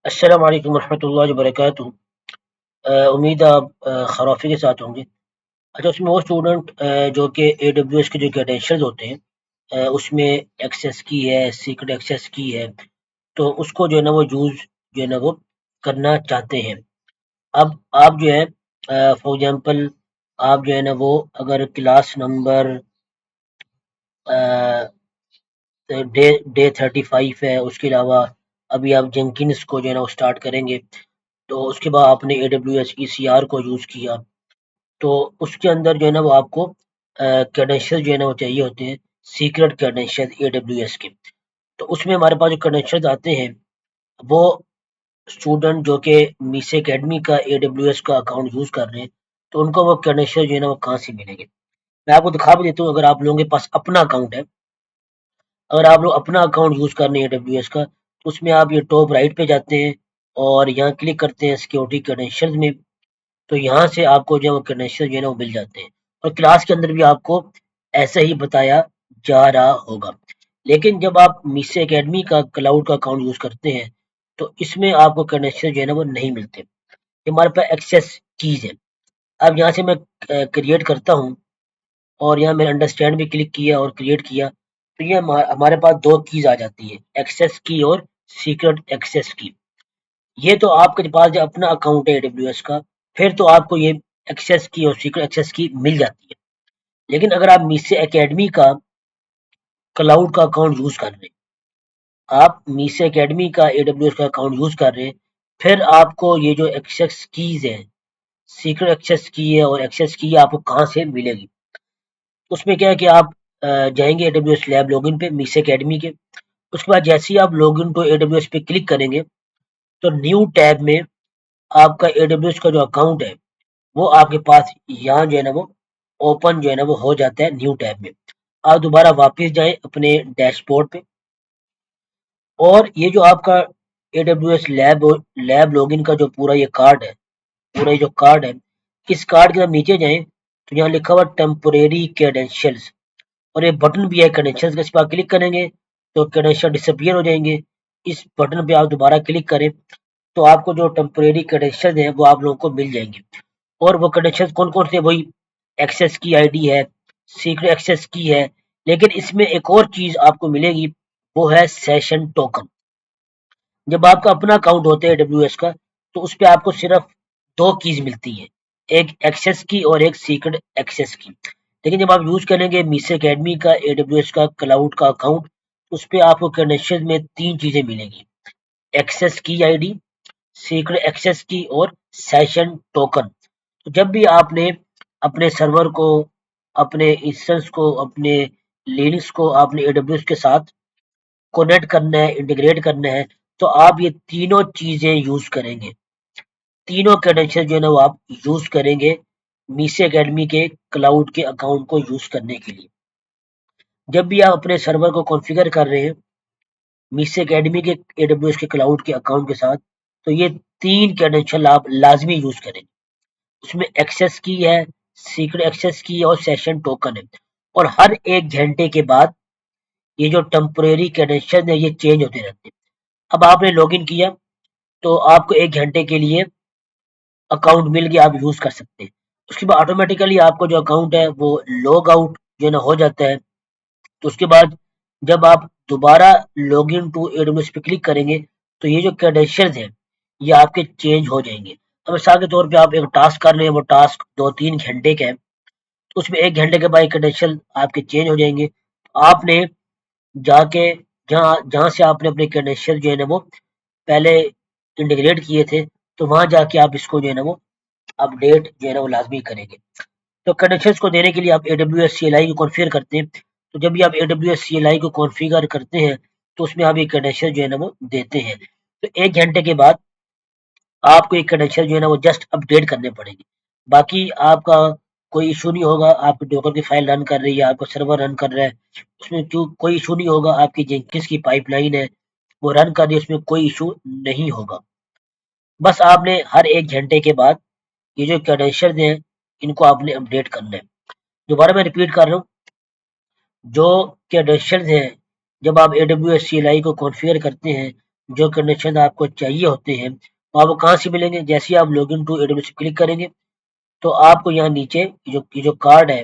السلام علیکم ورحمۃ اللہ وبرکاتہ۔ امید ہے آپ خرافی کے ساتھ ہوں گے۔ اچھا، اس میں وہ اسٹوڈنٹ جو کہ اے ڈبلیو ایس کے جو کریڈینشیلز ہوتے ہیں، اس میں ایکسیس کی ہے، سیکرٹ ایکسیس کی ہے، تو اس کو جو ہے نا وہ یوز جو ہے نا وہ کرنا چاہتے ہیں۔ اب آپ جو ہے فار ایگزامپل آپ جو ہے نا وہ اگر کلاس نمبر ڈے 35 ہے، اس کے علاوہ ابھی آپ جنکنس کو جو ہے نا وہ اسٹارٹ کریں گے، تو اس کے بعد آپ نے A W S E C R کو یوز کیا، تو اس کے اندر جو ہے نا وہ آپ کو کریڈینشیل جو ہے نا وہ چاہیے ہوتے ہیں، سیکرٹ کریڈینشیل اے ڈبلیو ایس کے۔ تو اس میں ہمارے پاس جو کریڈینشیل آتے ہیں، وہ اسٹوڈنٹ جو کہ میس اکیڈمی کا اے ڈبلیو ایس کا اکاؤنٹ یوز کر رہے ہیں، تو ان کو وہ کریڈینشیل جو ہے نا وہ کہاں سے ملیں گے؟ میں آپ کو دکھا بھی دیتا ہوں۔ اگر آپ لوگوں کے پاس اپنا اکاؤنٹ ہے، اگر آپ لوگ اپنا اکاؤنٹ یوز کر رہے ہیں اے ڈبلیو ایس کا، تو اس میں آپ یہ ٹاپ رائٹ پہ جاتے ہیں اور یہاں کلک کرتے ہیں سیکورٹی کریڈینشیل میں، تو یہاں سے آپ کو جو ہے وہ کریڈینشیل جو ہے نا وہ مل جاتے ہیں، اور کلاس کے اندر بھی آپ کو ایسا ہی بتایا جا رہا ہوگا۔ لیکن جب آپ میس اکیڈمی کا کلاؤڈ کا اکاؤنٹ یوز کرتے ہیں، تو اس میں آپ کو کریڈینشیل جو ہے نا وہ نہیں ملتے، یہ ہمارے پاس ایکسیس کیز ہے۔ اب یہاں سے میں کریٹ کرتا ہوں، اور یہاں میں نے انڈرسٹینڈ بھی کلک کیا اور کریٹ کیا، تو یہ ہمارے پاس دو کیز آ جاتی ہے، ایکسیس کی اور سیکرٹ ایکسیس کی۔ یہ تو آپ کے پاس جو اپنا اکاؤنٹ ہے اے ڈبلیو ایس کا، پھر تو آپ کو یہ ایکسیس کی اور سیکرٹ ایکسیس کی مل جاتی ہے۔ لیکن اگر آپ میس اکیڈمی کا کلاؤڈ کا اکاؤنٹ یوز کر رہے ہیں، آپ میس اکیڈمی کا اے ڈبلیو ایس کا اکاؤنٹ یوز کر رہے ہیں، پھر آپ کو یہ جو ایکسیس کیز ہیں، سیکرٹ ایکسیس کی ہے اور ایکسیس کی ہے، آپ کو کہاں سے ملے گی؟ اس میں کیا ہے کہ آپ جائیں گے اے W S lab log in پہ میس اکیڈمی کے، اس کے بعد جیسے ہی آپ log in to A W S پہ کلک کریں گے، تو نیو ٹیب میں آپ کا اے ڈبلیو ایس کا جو اکاؤنٹ ہے، وہ آپ کے پاس یہاں جو ہے نا وہ اوپن جو ہے نا وہ ہو جاتا ہے نیو ٹیب میں۔ آپ دوبارہ واپس جائیں اپنے ڈیش بورڈ پہ، اور یہ جو آپ کا اے W S lab log in کا جو پورا یہ کارڈ ہے، پورا یہ جو کارڈ ہے، اس کارڈ کے اندر نیچے جائیں، تو یہاں لکھا ہوا ٹیمپوریری کریڈینشیلز، اور یہ بٹن بھی ہے کریڈینشیلز کا، اس پر کلک کریں گے تو کریڈینشیل ڈس اپیئر ہو جائیں گے۔ اس بٹن پہ آپ دوبارہ کلک کریں تو آپ کو جو ٹیمپوریری کریڈینشیلز ہیں وہ آپ لوگوں کو مل جائیں گے، اور وہ کریڈینشیلز کون کون سے؟ وہی ایکسیس کی آئی ڈی ہے، سیکرٹ ایکسیس کی ہے، لیکن اس میں ایک اور چیز آپ کو ملے گی، وہ ہے سیشن ٹوکن۔ جب آپ کا اپنا اکاؤنٹ ہوتا ہے ڈبلیو ایس کا، تو اس پہ آپ کو صرف دو کیز ملتی ہیں، ایک ایکسیس کی اور ایک سیکرٹ ایکسیس کی۔ لیکن جب آپ یوز کریں گے میس اکیڈمی کا اے ڈبلیو ایس کا کلاؤڈ کا اکاؤنٹ، اس پہ آپ کو کریڈینشیل میں تین چیزیں ملیں گی، ایکسیس کی آئی ڈی، سیکرٹ ایکسیس کی اور سیشن ٹوکن۔ تو جب بھی آپ نے اپنے سرور کو، اپنے انسٹنس کو، اپنے لینکس کو آپ نے اے ڈبلیو ایس کے ساتھ کونیکٹ کرنا ہے، انٹیگریٹ کرنا ہے، تو آپ یہ تینوں چیزیں یوز کریں گے، تینوں کریڈینشیل جو ہے نا وہ آپ یوز کریں گے میس اکیڈمی کے کلاؤڈ کے اکاؤنٹ کو یوز کرنے کے لیے۔ جب بھی آپ اپنے سرور کو کانفیگر کر رہے ہیں میس اکیڈمی کے اے ڈبلیو ایس کے کلاؤڈ کے اکاؤنٹ کے ساتھ، تو یہ تین کریڈینشیل آپ لازمی یوز کریں۔ اس میں ایکسیس کی ہے، سیکرٹ ایکسیس کی ہے اور سیشن ٹوکن ہے، اور ہر ایک گھنٹے کے بعد یہ جو ٹیمپوریری کریڈینشیل ہے یہ چینج ہوتے رہتے ہیں۔ اب آپ نے لاگ ان کیا تو آپ کو ایک گھنٹے کے لیے اکاؤنٹ مل گیا، آپ یوز کر سکتے ہیں۔ اس کے بعد آٹومیٹیکلی آپ کو جو اکاؤنٹ ہے وہ لاگ آؤٹ جو ہے نا ہو جاتا ہے، تو اس کے بعد جب آپ دوبارہ log in to A W S پہ کلک کریں گے، تو یہ جو کریڈینشیلز ہیں یہ آپ کے چینج ہو جائیں گے۔ اب مثال کے طور پہ آپ ایک ٹاسک کر رہے ہیں، وہ ٹاسک 2-3 گھنٹے کا ہے، تو اس میں ایک گھنٹے کے بعد کریڈینشیل آپ کے چینج ہو جائیں گے۔ آپ نے جا کے جہاں جہاں سے آپ نے اپنے کریڈینشیل جو ہے نا وہ پہلے انٹیگریٹ کیے تھے، تو وہاں جا کے آپ اس کو جو ہے نا وہ اپ ڈیٹ جو ہے نا وہ لازمی کریں گے۔ تو کریڈینشیلز کو دینے کے لیے آپ A W S C L I کو کانفیگر کرتے ہیں، تو جب بھی آپ A W S C L I کو کانفیگر کرتے ہیں تو اس میں آپ یہ کریڈینشیل جو ہے نا وہ دیتے ہیں، تو ایک گھنٹے کے بعد آپ کو ایک کریڈینشیل جو ہے نا وہ جسٹ اپ ڈیٹ کرنے پڑیں گے۔ باقی آپ کا کوئی ایشو نہیں ہوگا، آپ کی ڈوکر کی فائل رن کر رہی ہے، آپ کا سرور رن کر رہا ہے، اس میں کوئی ایشو نہیں ہوگا، آپ کی جینکس کی پائپ لائن ہے وہ رن کر رہی ہے، اس میں کوئی ایشو نہیں ہوگا۔ بس آپ نے ہر ایک گھنٹے کے بعد یہ جو کریڈینشیل ہیں ان کو آپ نے اپڈیٹ کرنا ہے۔ دوبارہ میں ریپیٹ کر رہا ہوں، جو کریڈینشیل ہیں جب آپ A W S C L I کو کانفیگر کرتے ہیں، جو کنیکشن آپ کو چاہیے ہوتے ہیں وہ آپ کو کہاں سے ملیں گے؟ جیسے آپ log in to A W S click کریں گے تو آپ کو یہاں نیچے جو کارڈ ہے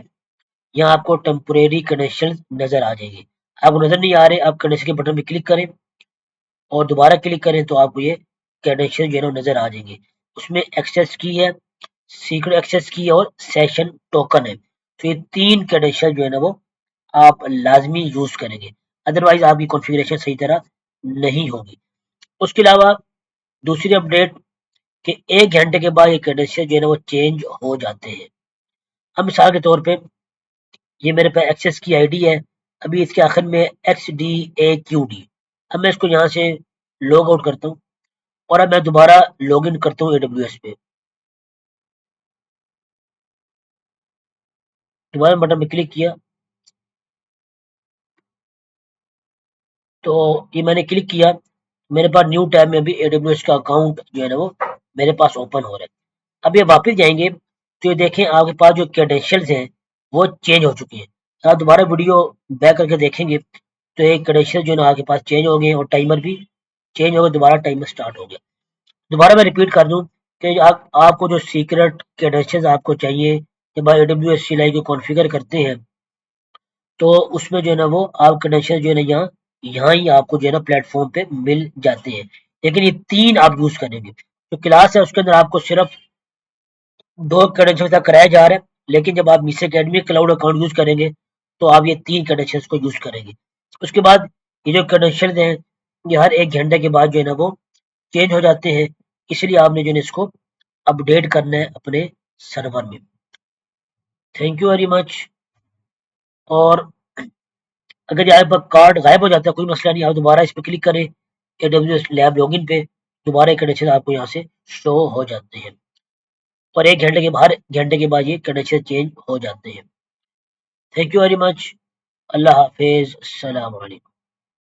یہاں آپ کو ٹیمپوریری کنیکشن نظر آ جائیں گے. آپ کو نظر نہیں آ رہے، آپ کنیکشن کے بٹن پہ کلک کریں اور دوبارہ کلک کریں تو آپ کو یہ کنیکشن جو ہے نا نظر آ جائیں گے. اس میں ایکسیس کی ہے، سیکرٹ ایکسیس کی ہے اور سیشن ٹوکن ہے. تو یہ تین کنیکشن جو ہے نا وہ آپ لازمی یوز کریں گے، ادروائز آپ کی کنفیگریشن صحیح طرح نہیں ہوگی. اس کے علاوہ دوسری اپڈیٹ کہ 1 گھنٹے کے بعد یہ کنیکشن جو ہے نا وہ چینج ہو جاتے ہیں. اب مثال کے طور پہ یہ میرے پاس ایکسیس کی آئی ڈی ہے، ابھی اس کے آخر میں XDAQD. اب میں اس کو یہاں سے لاگ آؤٹ کرتا ہوں اور اب میں دوبارہ لاگ ان کرتا ہوں AWS پہ. دوبارہ بٹن پہ کلک کیا تو یہ میں نے کلک کیا، میرے پاس نیو ٹیب میں بھی AWS کا اکاؤنٹ جو ہے نا وہ میرے پاس اوپن ہو رہا ہے. اب یہ واپس جائیں گے تو یہ دیکھیں آپ کے پاس جو کریڈینشلز ہیں وہ چینج ہو چکی ہیں. آپ دوبارہ ویڈیو بیک کر کے دیکھیں گے تو ایک کریڈینشل جو ہے نا آپ کے پاس چینج ہو گئے اور ٹائمر بھی چینج ہو گیا، دوبارہ ٹائمر سٹارٹ ہو گیا. دوبارہ میں ریپیٹ کر دوں کہ آپ کو جو سیکرٹ کریڈینشلز آپ کو چاہیے جب آپ AWS CLI کو کانفیگر کرتے ہیں تو اس میں جو ہے نا وہ آپ کریڈینشل جو ہے نا یہاں ہی آپ کو جو ہے نا پلیٹ فارم پہ مل جاتے ہیں. لیکن یہ تین آپ یوز کریں گے. جو کلاس ہے اس کے اندر آپ کو صرف 2 کریڈینشل تک کرایا جا رہا ہے، لیکن جب آپ mass academy cloud account use کریں گے تو آپ یہ 3 کریڈینشل کو یوز کریں گے. اس کے بعد یہ جو کریڈینشل ہیں یہ ہر 1 گھنٹے کے بعد جو ہے نا وہ چینج ہو جاتے ہیں، اس لیے آپ نے جو ہے اس کو اپڈیٹ کرنا ہے اپنے سرور میں. تھینک یو ویری مچ. اور اگر یہ آپ کا کارڈ غائب ہو جاتا ہے کوئی مسئلہ نہیں، آپ دوبارہ اس پہ کلک کریں AWS لیب لاگ ان پہ، دوبارہ کنیکشن آپ کو یہاں سے شو ہو جاتے ہیں اور 1 گھنٹے کے بعد یہ کنیکشن چینج ہو جاتے ہیں. Thank you very much. اللہ حافظ. السلام علیکم.